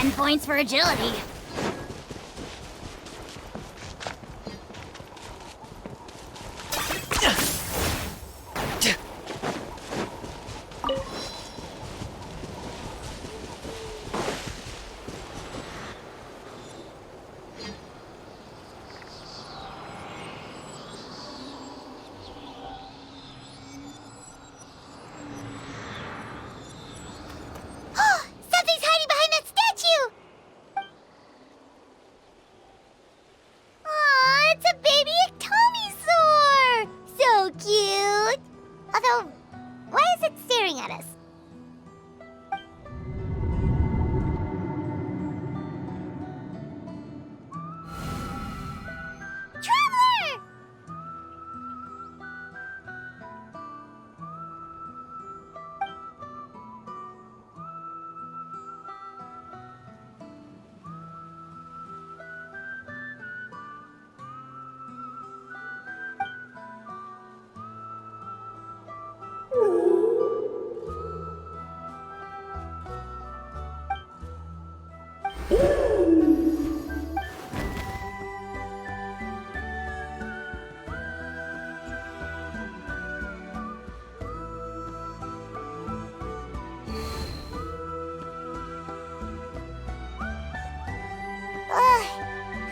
10 points for agility. Something's hiding behind that statue! Aw, it's a baby Ectomisaur! So cute! Although, why is it staring at us? Traveler!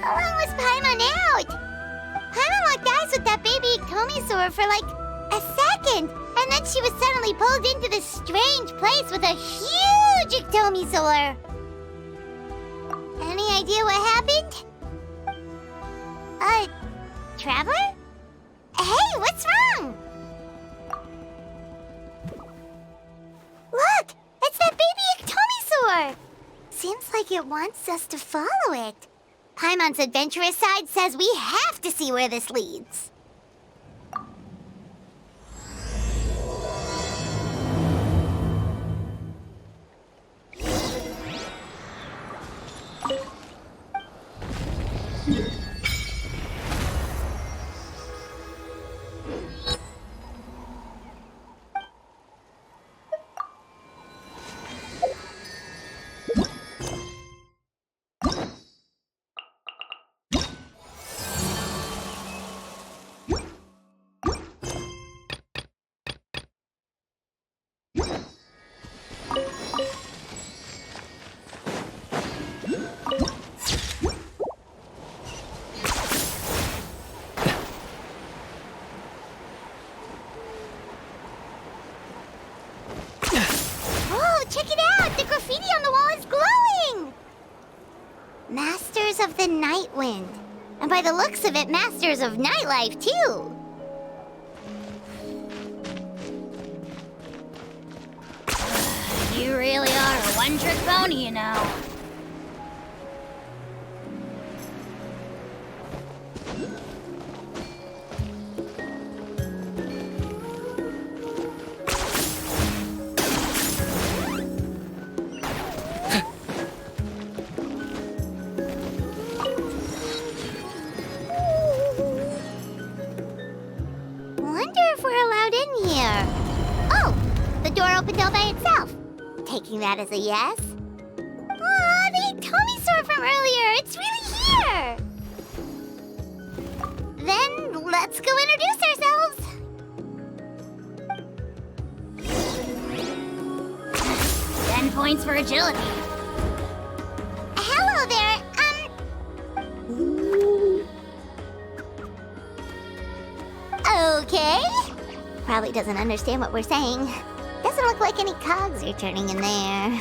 How long was Paimon out? Paimon locked eyes with that baby Ectomisaur for like a second, and then she was suddenly pulled into this strange place with a huge Ectomisaur. Any idea what happened? Traveler? Hey, what's wrong? Look, it's that baby Ectomisaur. Seems like it wants us to follow it. Paimon's adventurous side says we have to see where this leads. Check it out! The graffiti on the wall is glowing! Masters of the Night Wind. And by the looks of it, masters of nightlife, too. You really are a one-trick pony, you know. Wonder if we're allowed in here. Oh, the door opened all by itself. Taking that as a yes. Aw, the Ectomisaur from earlier. It's really here. Then let's go introduce ourselves. 10 points for agility. Hello there. Okay. Probably doesn't understand what we're saying. Doesn't look like any cogs are turning in there.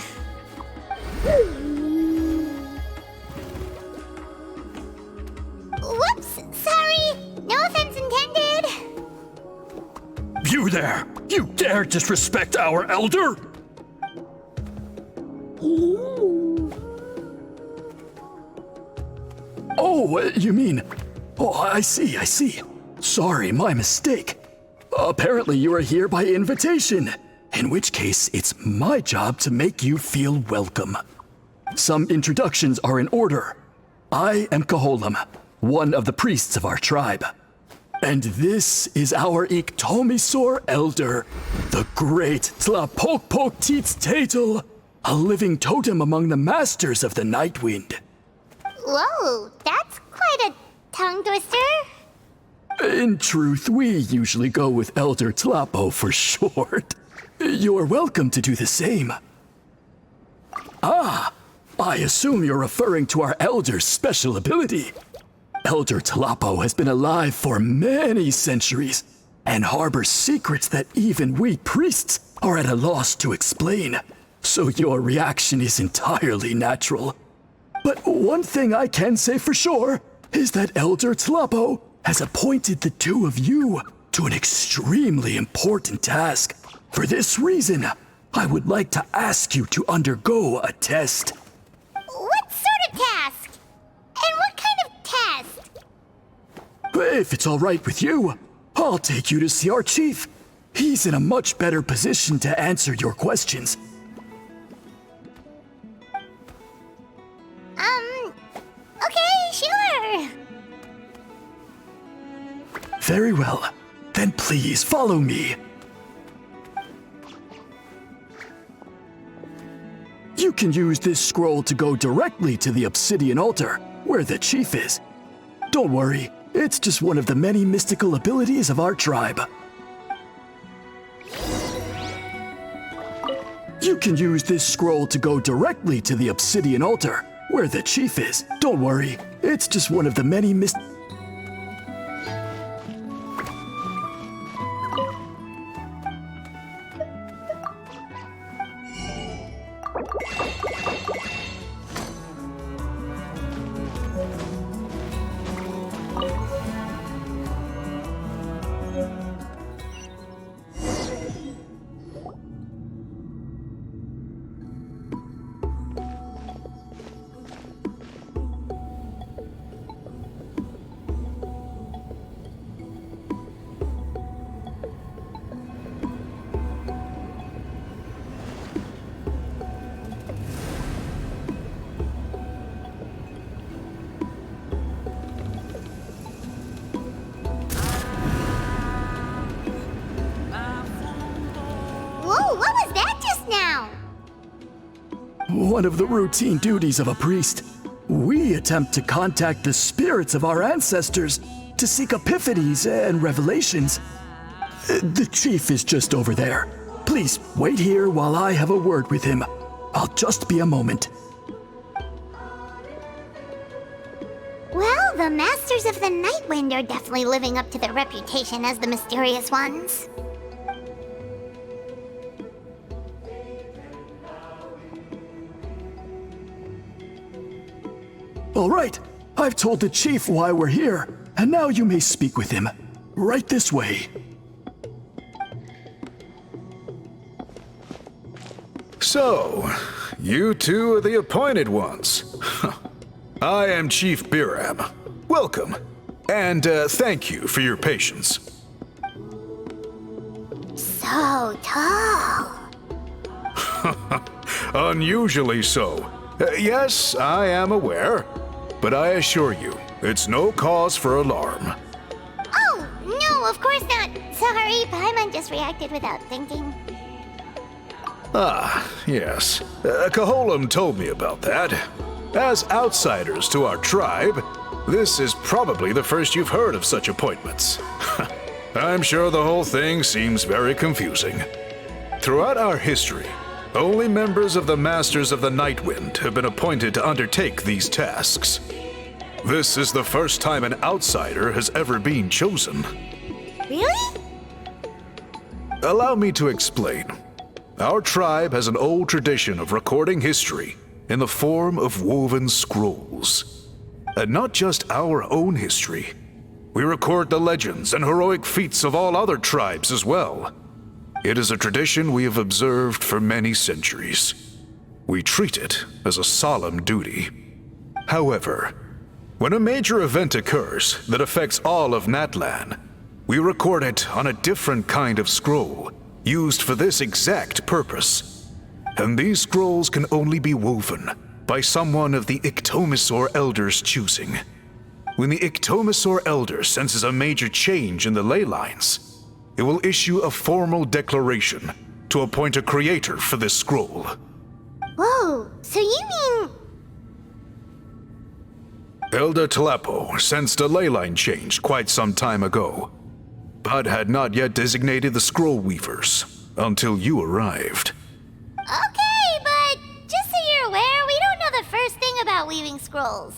Whoops, sorry. No offense intended. You there! You dare disrespect our elder? Oh, you mean... Oh, I see. Sorry, my mistake. Apparently you are here by invitation, in which case it's my job to make you feel welcome. Some introductions are in order. I am Kaholam, one of the priests of our tribe. And this is our Ectomisaur elder, the great Tlapokpok Teets Tatel. a living totem among the masters of the Night Wind. Whoa, that's quite a tongue twister. In truth, we usually go with Elder Tlapo for short. You're welcome to do the same. Ah, I assume you're referring to our Elder's special ability. Elder Tlapo has been alive for many centuries and harbors secrets that even we priests are at a loss to explain. So your reaction is entirely natural. But one thing I can say for sure is that Elder Tlapo has appointed the two of you to an extremely important task. For this reason, I would like to ask you to undergo a test. What sort of task? And what kind of test? If it's all right with you, I'll take you to see our chief. He's in a much better position to answer your questions. Okay, sure. Very well. Then please follow me. You can use this scroll to go directly to the obsidian altar, where the chief is. Don't worry, it's just one of the many mystical abilities of our tribe. You can use this scroll to go directly to the obsidian altar, where the chief is. Don't worry, it's just one of the many Whoa, what was that just now? One of the routine duties of a priest. We attempt to contact the spirits of our ancestors to seek epiphanies and revelations. The chief is just over there. Please wait here while I have a word with him. I'll just be a moment. Well, the Masters of the Night Wind are definitely living up to their reputation as the mysterious ones. All right, I've told the chief why we're here, and now you may speak with him. Right this way. So, you two are the appointed ones. I am Chief Biram. Welcome, and thank you for your patience. So tall. Unusually so. Yes, I am aware, but I assure you, it's no cause for alarm. Oh, no, of course not. Sorry, Paimon just reacted without thinking. Ah, yes. Kaholam told me about that. As outsiders to our tribe, this is probably the first you've heard of such appointments. I'm sure the whole thing seems very confusing. Throughout our history, only members of the Masters of the Night Wind have been appointed to undertake these tasks. This is the first time an outsider has ever been chosen. Really? Allow me to explain. Our tribe has an old tradition of recording history in the form of woven scrolls. And not just our own history. We record the legends and heroic feats of all other tribes as well. It is a tradition we have observed for many centuries. We treat it as a solemn duty. However, when a major event occurs that affects all of Natlan, we record it on a different kind of scroll, used for this exact purpose. And these scrolls can only be woven by someone of the Iktomisor Elder's choosing. When the Iktomisor Elder senses a major change in the ley lines, it will issue a formal declaration to appoint a creator for this scroll. So you mean... Elder Talapo sensed a ley line change quite some time ago, but had not yet designated the scroll weavers until you arrived. Okay, but just so you're aware, we don't know the first thing about weaving scrolls.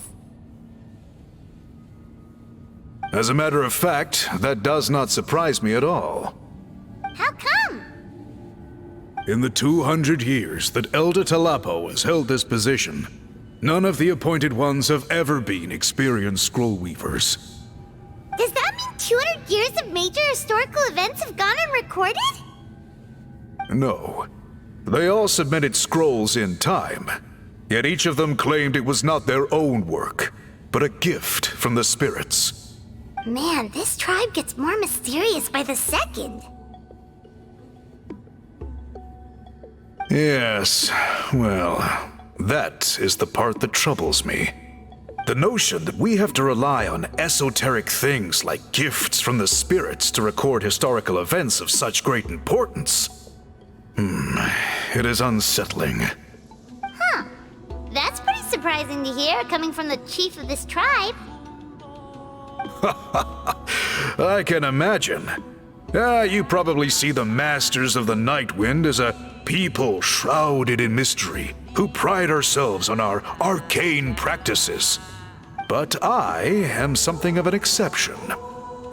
As a matter of fact, that does not surprise me at all. How come? In the 200 years that Elder Talapo has held this position, none of the appointed ones have ever been experienced scroll weavers. Does that mean 200 years of major historical events have gone unrecorded? No. They all submitted scrolls in time, yet each of them claimed it was not their own work, but a gift from the spirits. Man, this tribe gets more mysterious by the second. Yes, well, that is the part that troubles me. The notion that we have to rely on esoteric things like gifts from the spirits to record historical events of such great importance. It is unsettling. Huh. That's pretty surprising to hear, coming from the chief of this tribe. I can imagine. You probably see the Masters of the Night Wind as a people shrouded in mystery, who pride ourselves on our arcane practices. But I am something of an exception.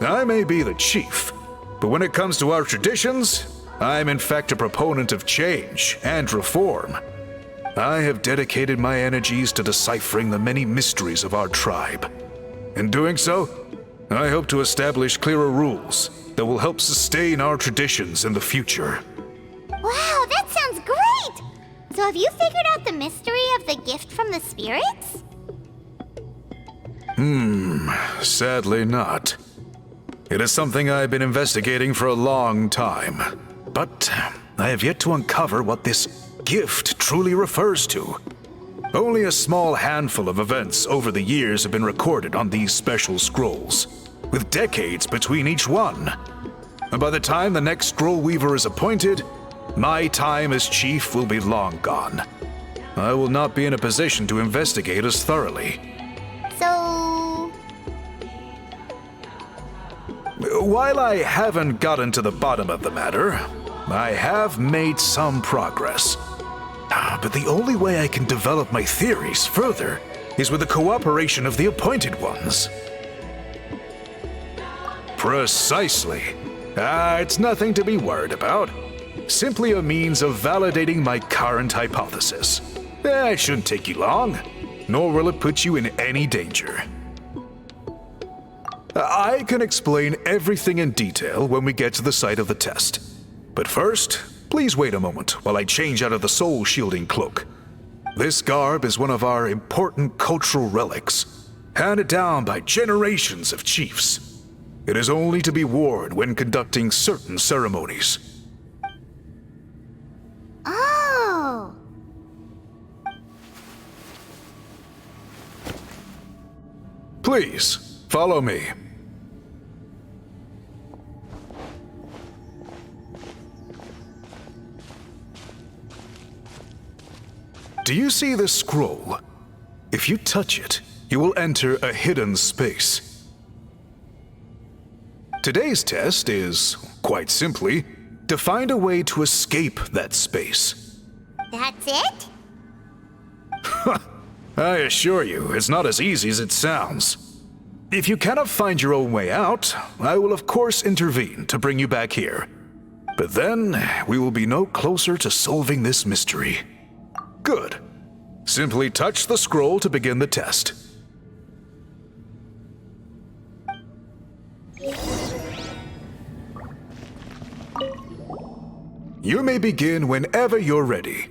I may be the chief, but when it comes to our traditions, I'm in fact a proponent of change and reform. I have dedicated my energies to deciphering the many mysteries of our tribe. In doing so, I hope to establish clearer rules that will help sustain our traditions in the future. Wow, that sounds great! So have you figured out the mystery of the gift from the spirits? Sadly not. It is something I've been investigating for a long time, but I have yet to uncover what this gift truly refers to. Only a small handful of events over the years have been recorded on these special scrolls, with decades between each one. And by the time the next scroll weaver is appointed, my time as chief will be long gone. I will not be in a position to investigate as thoroughly. So... While I haven't gotten to the bottom of the matter, I have made some progress. But the only way I can develop my theories further is with the cooperation of the appointed ones. Precisely. It's nothing to be worried about. Simply a means of validating my current hypothesis. It shouldn't take you long, nor will it put you in any danger. I can explain everything in detail when we get to the site of the test. But first, please wait a moment while I change out of the soul-shielding cloak. This garb is one of our important cultural relics, handed down by generations of chiefs. It is only to be worn when conducting certain ceremonies. Oh! Please, follow me. Do you see this scroll? If you touch it, you will enter a hidden space. Today's test is, quite simply, to find a way to escape that space. That's it? I assure you, it's not as easy as it sounds. If you cannot find your own way out, I will of course intervene to bring you back here. But then, we will be no closer to solving this mystery. Good. Simply touch the scroll to begin the test. You may begin whenever you're ready.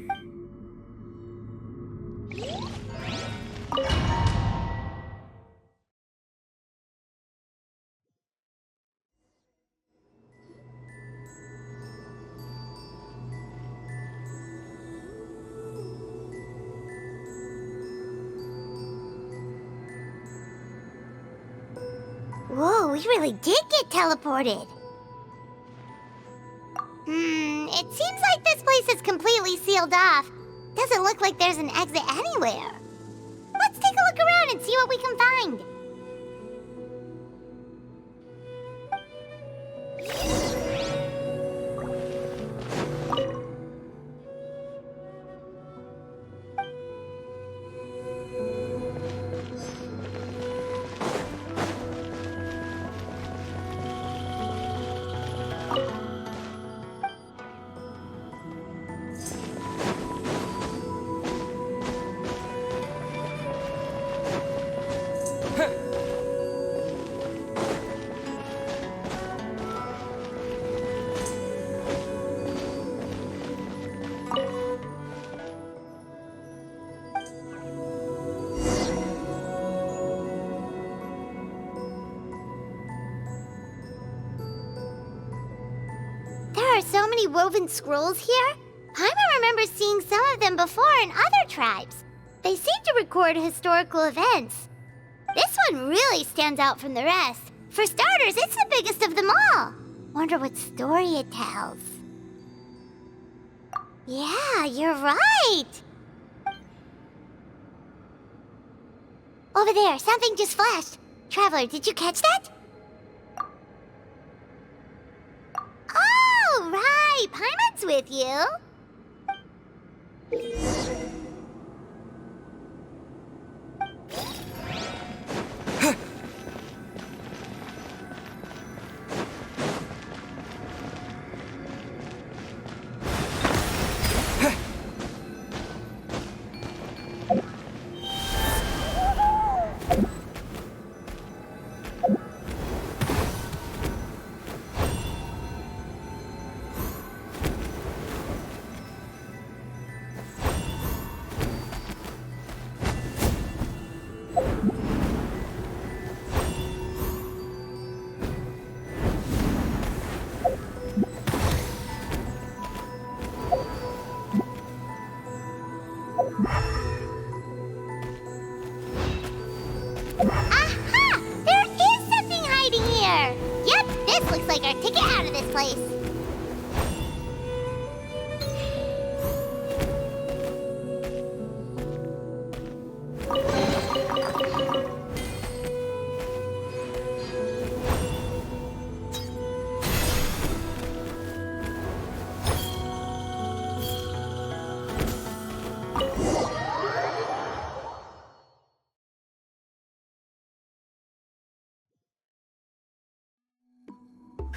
Whoa, we really did get teleported. It seems like this place is completely sealed off. The doesn't look like there's an exit anywhere. Let's take a look around and see what we can find. There are so many woven scrolls here. Paimon remembers seeing some of them before in other tribes. They seem to record historical events. This one really stands out from the rest. For starters, it's the biggest of them all. Wonder what story it tells. Yeah, you're right. Over there, something just flashed. Traveler, did you catch that? Oh, right. Paimon's with you. Aha! There is something hiding here! Yep, this looks like our ticket out of this place.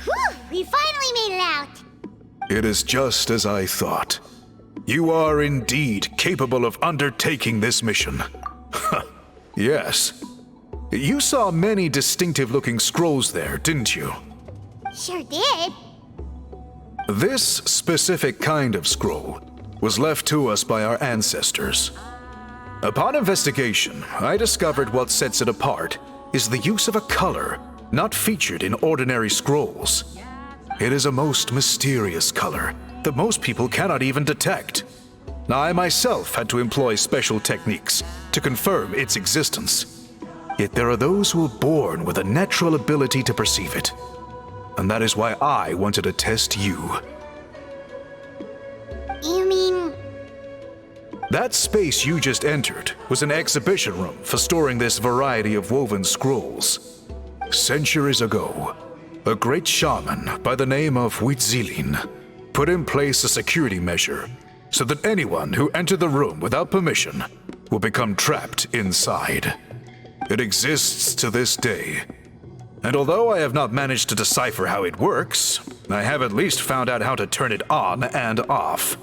Whew! We finally made it out! It is just as I thought. You are indeed capable of undertaking this mission. Yes. You saw many distinctive-looking scrolls there, didn't you? Sure did. This specific kind of scroll was left to us by our ancestors. Upon investigation, I discovered what sets it apart is the use of a color not featured in ordinary scrolls. It is a most mysterious color that most people cannot even detect. I myself had to employ special techniques to confirm its existence. Yet there are those who are born with a natural ability to perceive it. And that is why I wanted to test you. You mean... That space you just entered was an exhibition room for storing this variety of woven scrolls. Centuries ago, a great shaman by the name of Huitzilin put in place a security measure so that anyone who entered the room without permission will become trapped inside. It exists to this day, and although I have not managed to decipher how it works, I have at least found out how to turn it on and off.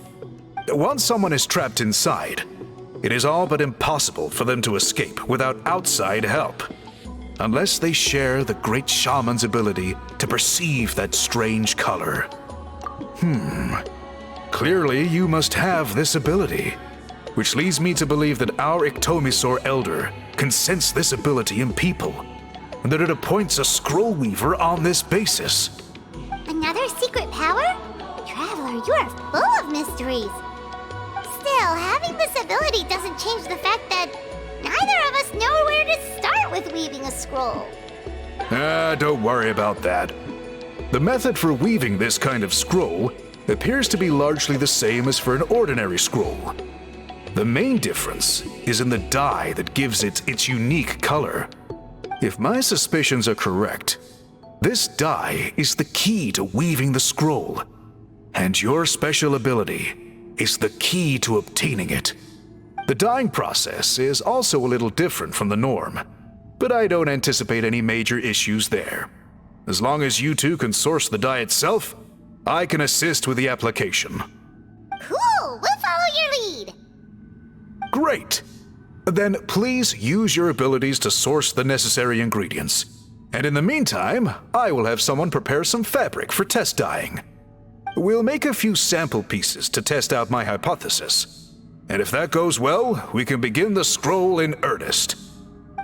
Once someone is trapped inside, it is all but impossible for them to escape without outside help, unless they share the great shaman's ability to perceive that strange color. Clearly you must have this ability, which leads me to believe that our Iktomisor Elder can sense this ability in people, and that it appoints a scroll weaver on this basis. Another secret power? Traveler, you are full of mysteries. Still, having this ability doesn't change the fact that neither of us know where to start with weaving a scroll. Don't worry about that. The method for weaving this kind of scroll appears to be largely the same as for an ordinary scroll. The main difference is in the dye that gives it its unique color. If my suspicions are correct, this dye is the key to weaving the scroll, and your special ability is the key to obtaining it. The dyeing process is also a little different from the norm, but I don't anticipate any major issues there. As long as you two can source the dye itself, I can assist with the application. Cool! We'll follow your lead. Great! Then please use your abilities to source the necessary ingredients. And in the meantime, I will have someone prepare some fabric for test dyeing. We'll make a few sample pieces to test out my hypothesis. And if that goes well, we can begin the scroll in earnest.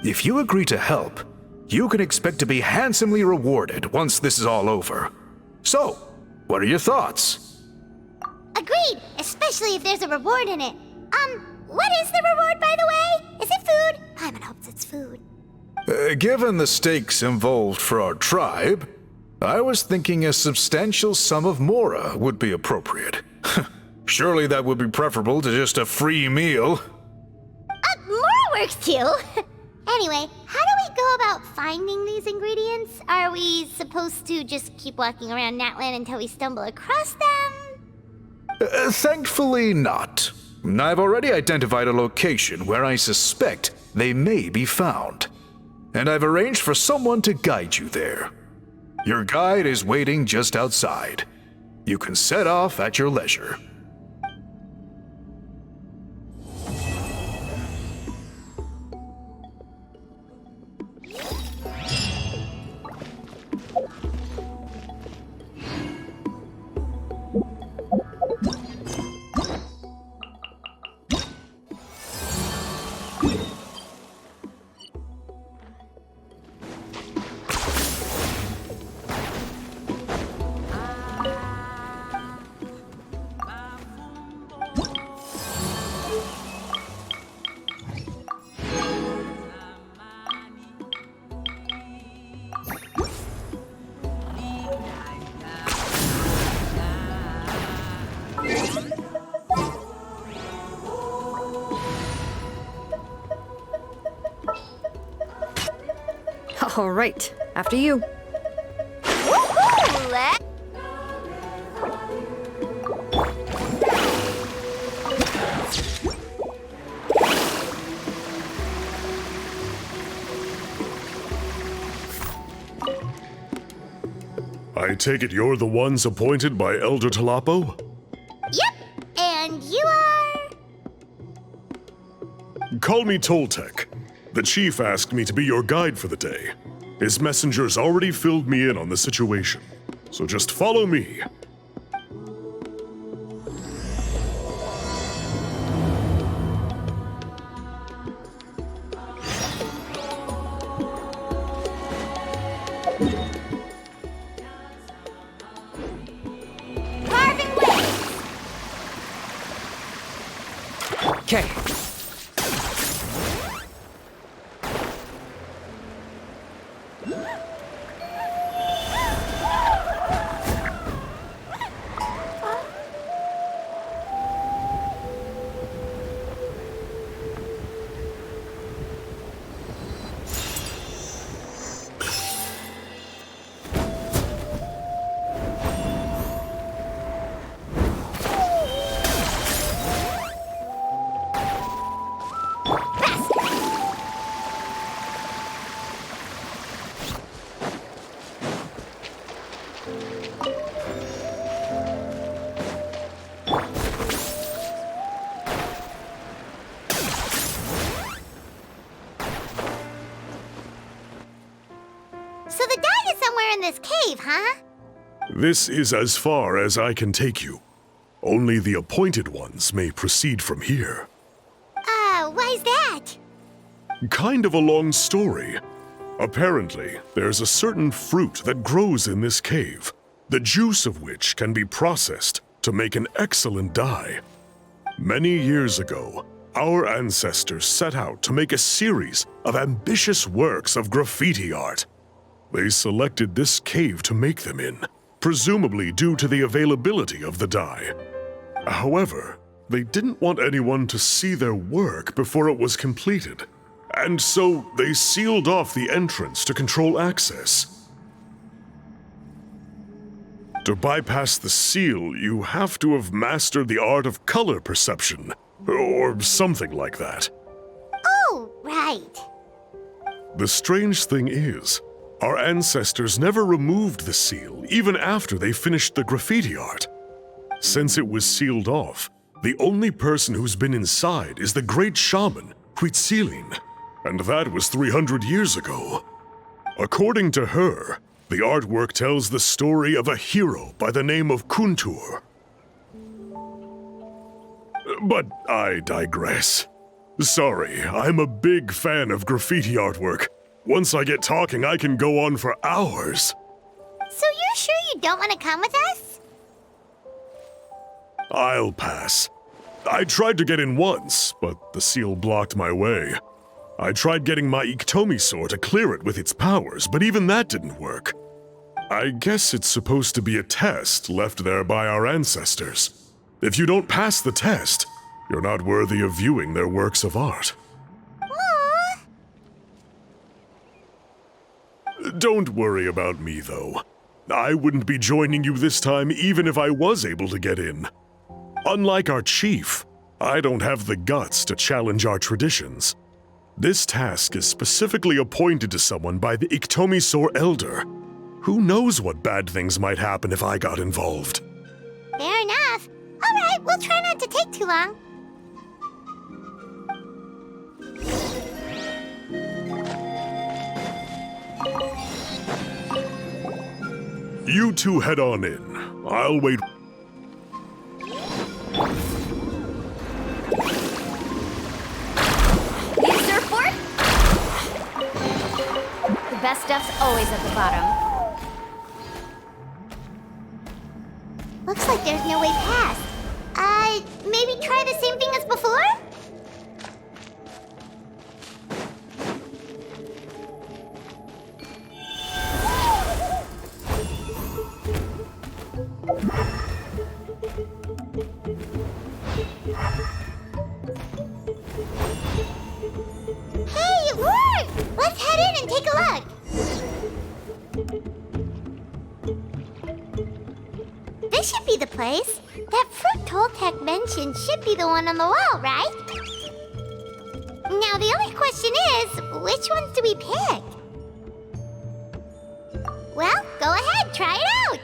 If you agree to help, you can expect to be handsomely rewarded once this is all over. So, what are your thoughts? Agreed, especially if there's a reward in it. What is the reward, by the way? Is it food? Paimon hopes it's food. Given the stakes involved for our tribe, I was thinking a substantial sum of mora would be appropriate. Surely that would be preferable to just a free meal. Mora works too. Anyway, how do we go about finding these ingredients? Are we supposed to just keep walking around Natlan until we stumble across them? Thankfully not. I've already identified a location where I suspect they may be found. And I've arranged for someone to guide you there. Your guide is waiting just outside. You can set off at your leisure. All right, after you. Woohoo! I take it you're the ones appointed by Elder Talapo? Yep, and you are... Call me Toltec. The chief asked me to be your guide for the day. His messengers already filled me in on the situation, so just follow me. Carving way! Okay. So the dye is somewhere in this cave, huh? This is as far as I can take you. Only the appointed ones may proceed from here. Why's that? Kind of a long story. Apparently, there's a certain fruit that grows in this cave, the juice of which can be processed to make an excellent dye. Many years ago, our ancestors set out to make a series of ambitious works of graffiti art. They selected this cave to make them in, presumably due to the availability of the dye. However, they didn't want anyone to see their work before it was completed, and so they sealed off the entrance to control access. To bypass the seal, you have to have mastered the art of color perception, or something like that. Oh, right. The strange thing is, our ancestors never removed the seal, even after they finished the graffiti art. Since it was sealed off, the only person who's been inside is the great shaman, Huitzilin, and that was 300 years ago. According to her, the artwork tells the story of a hero by the name of Kuntur. But I digress. Sorry, I'm a big fan of graffiti artwork. Once I get talking, I can go on for hours. So you're sure you don't want to come with us? I'll pass. I tried to get in once, but the seal blocked my way. I tried getting my Iktomi sword to clear it with its powers, but even that didn't work. I guess it's supposed to be a test left there by our ancestors. If you don't pass the test, you're not worthy of viewing their works of art. Aww. Don't worry about me, though. I wouldn't be joining you this time even if I was able to get in. Unlike our chief, I don't have the guts to challenge our traditions. This task is specifically appointed to someone by the Iktomi Elder. Who knows what bad things might happen if I got involved? Fair enough. All right, we'll try not to take too long. You two head on in. I'll wait. Need a surfboard? The best stuff's always at the bottom. Looks like there's no way past. Maybe try the same thing as before? Hey, it worked! Let's head in and take a look. This should be the place. That fruit Toltec mentioned should be the one on the wall, right? Now the only question is, which ones do we pick? Well, go ahead, try it out!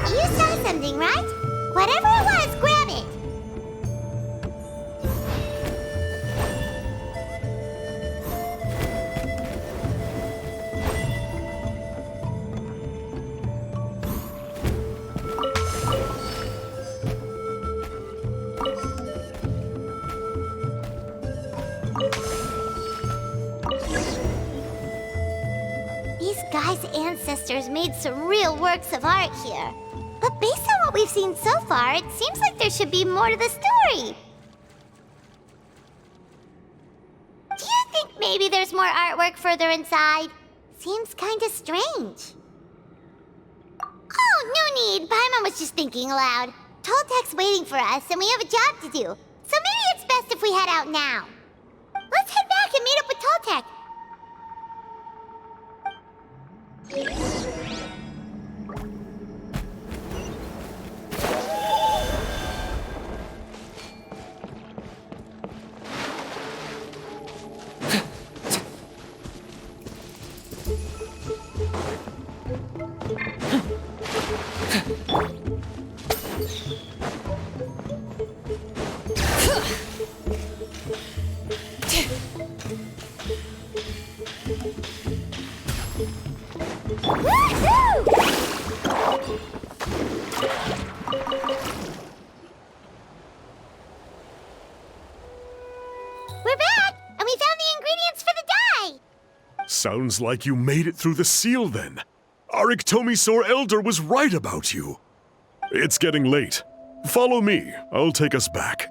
You saw something, right? Whatever it was, grab it. These guys' ancestors made some real works of art here. But based on what we've seen so far, it seems like there should be more to the story. Do you think maybe there's more artwork further inside? Seems kinda strange. Oh, no need. Paimon was just thinking aloud. Toltek's waiting for us, and we have a job to do. So maybe it's best if we head out now. Let's head back and meet up with Toltek. We're back, and we found the ingredients for the dye! Sounds like you made it through the seal then. Our Iktomi-Sor Elder was right about you. It's getting late. Follow me. I'll take us back.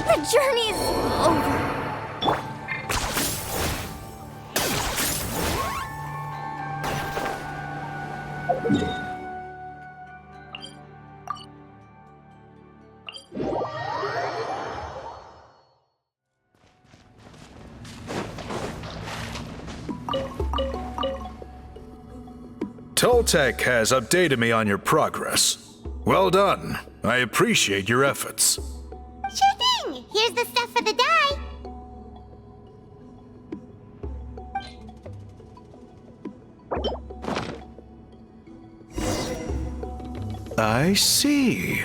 The journey's over. Toltek has updated me on your progress. Well done. I appreciate your efforts. Sure thing! Here's the stuff for the dye. I see.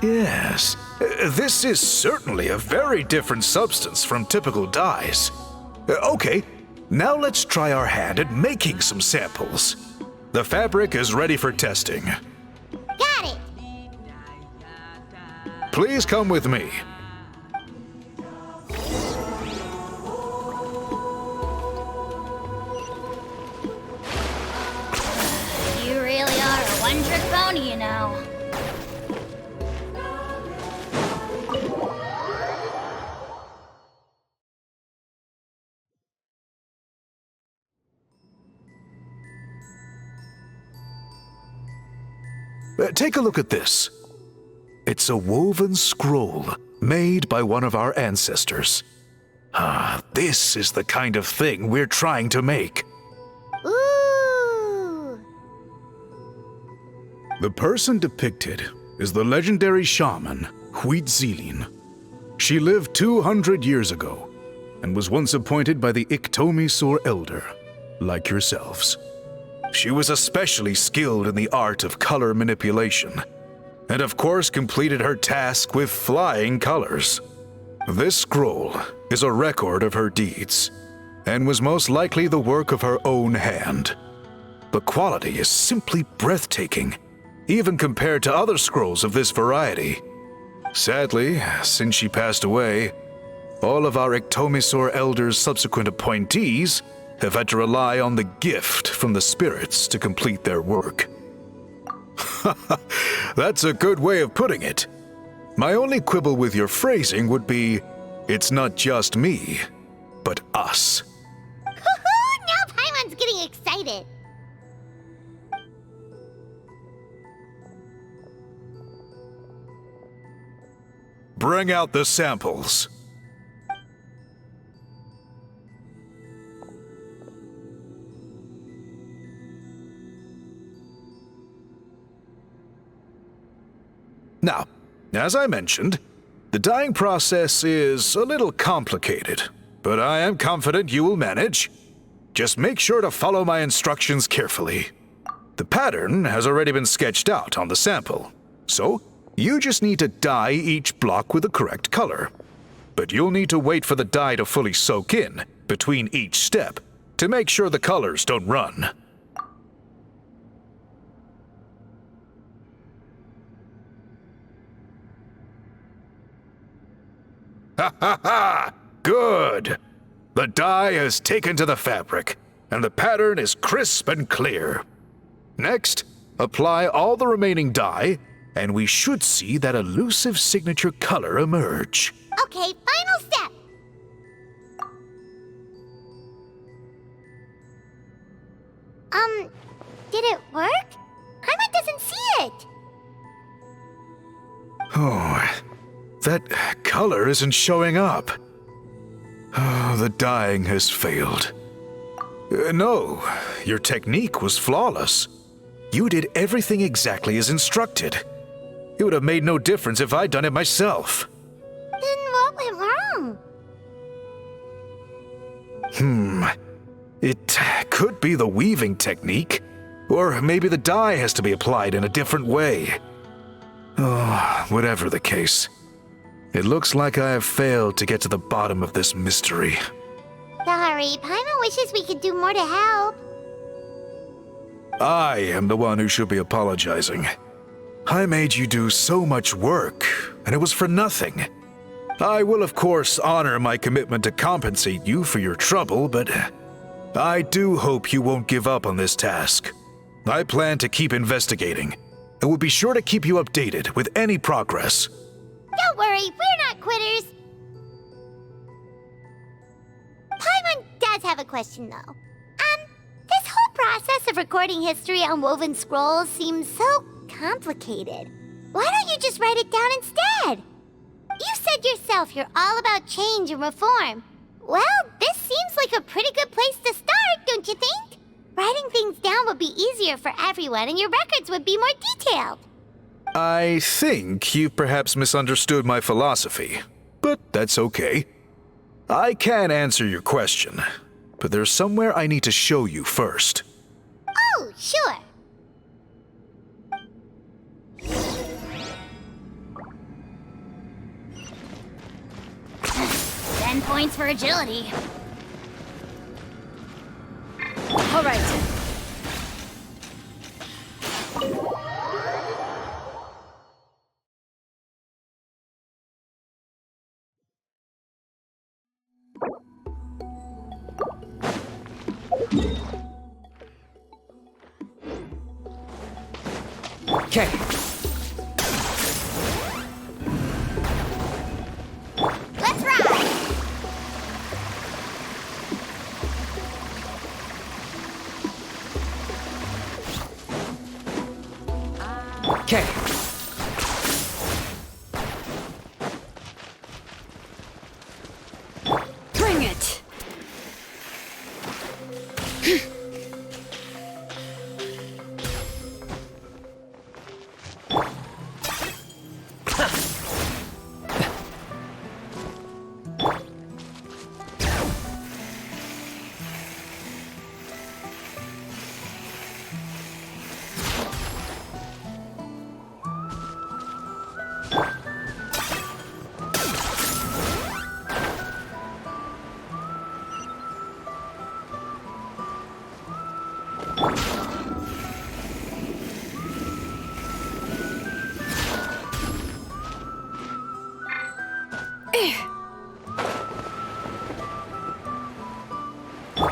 Yes. This is certainly a very different substance from typical dyes. Okay, now let's try our hand at making some samples. The fabric is ready for testing. Got it! Please come with me. You really are a one-trick pony, you know. Take a look at this. It's a woven scroll made by one of our ancestors. This is the kind of thing we're trying to make. Ooh! The person depicted is the legendary shaman, Huitzilin. She lived 200 years ago and was once appointed by the Iktomi-Sor Elder, like yourselves. She was especially skilled in the art of color manipulation, and of course completed her task with flying colors. This scroll is a record of her deeds, and was most likely the work of her own hand. The quality is simply breathtaking, even compared to other scrolls of this variety. Sadly, since she passed away, All of our Ictomisaur Elders' subsequent appointees have had to rely on the gift from the spirits to complete their work. That's a good way of putting it. My only quibble with your phrasing would be, it's not just me, but us. Now Paimon's getting excited. Bring out the samples. Now, as I mentioned, the dyeing process is a little complicated, but I am confident you will manage. Just make sure to follow my instructions carefully. The pattern has already been sketched out on the sample, so you just need to dye each block with the correct color. But you'll need to wait for the dye to fully soak in between each step to make sure the colors don't run. Ha ha ha! Good! The dye has taken to the fabric, and the pattern is crisp and clear. Next, apply all the remaining dye, and we should see that elusive signature color emerge. Okay, final step. Did it work? Paimon doesn't see it. Oh, that color isn't showing up. Oh, the dyeing has failed. No, your technique was flawless. You did everything exactly as instructed. It would have made no difference if I'd done it myself. Then what went wrong? It could be the weaving technique, or maybe the dye has to be applied in a different way. Oh, whatever the case. It looks like I have failed to get to the bottom of this mystery. Sorry, Paimon wishes we could do more to help. I am the one who should be apologizing. I made you do so much work, and it was for nothing. I will, of course, honor my commitment to compensate you for your trouble, but I do hope you won't give up on this task. I plan to keep investigating, and will be sure to keep you updated with any progress. Don't worry, we're not quitters. Paimon does have a question, though. This whole process of recording history on woven scrolls seems so complicated. Why don't you just write it down instead? You said yourself you're all about change and reform. Well, this seems like a pretty good place to start, don't you think? Writing things down would be easier for everyone, and your records would be more detailed. I think you've perhaps misunderstood my philosophy, but that's okay. I can answer your question, but there's somewhere I need to show you first. Oh, sure. Ten points for agility. All right. Okay. Let's ride! Okay. Bring it.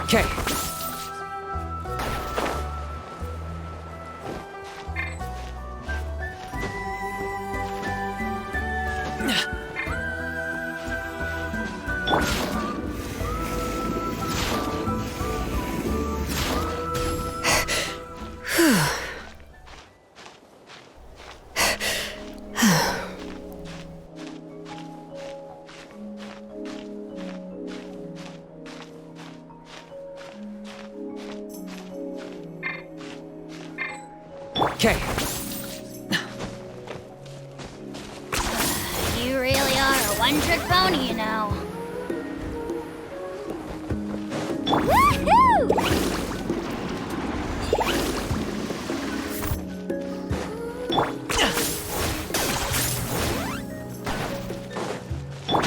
Okay. Okay. You really are a one-trick pony, you know. Woohoo!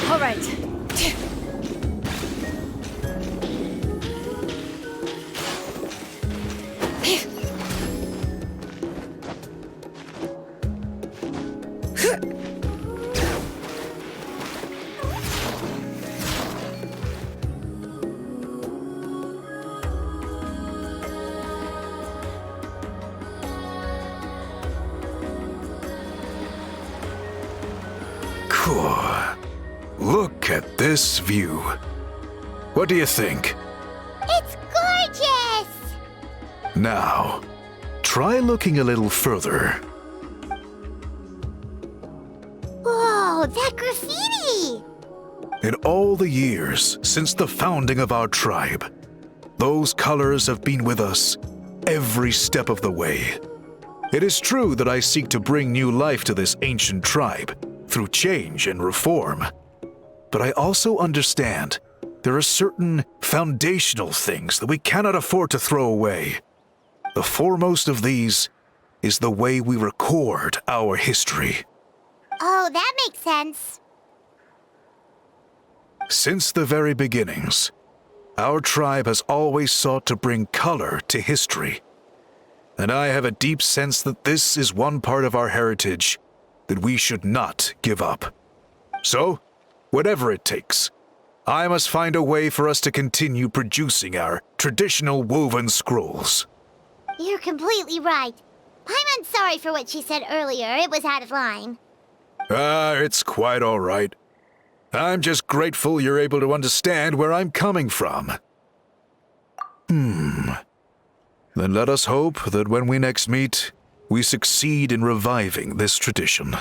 All right. Cool. Look at this view. What do you think? It's gorgeous! Now, try looking a little further. Whoa, that graffiti! In all the years since the founding of our tribe, those colors have been with us every step of the way. It is true that I seek to bring new life to this ancient tribe through change and reform. But I also understand there are certain foundational things that we cannot afford to throw away. The foremost of these is the way we record our history. Oh, that makes sense. Since the very beginnings, our tribe has always sought to bring color to history. And I have a deep sense that this is one part of our heritage that we should not give up. So, whatever it takes, I must find a way for us to continue producing our traditional woven scrolls. You're completely right. Paimon's sorry for what she said earlier. It was out of line. It's quite all right. I'm just grateful you're able to understand where I'm coming from. Then let us hope that when we next meet, we succeed in reviving this tradition.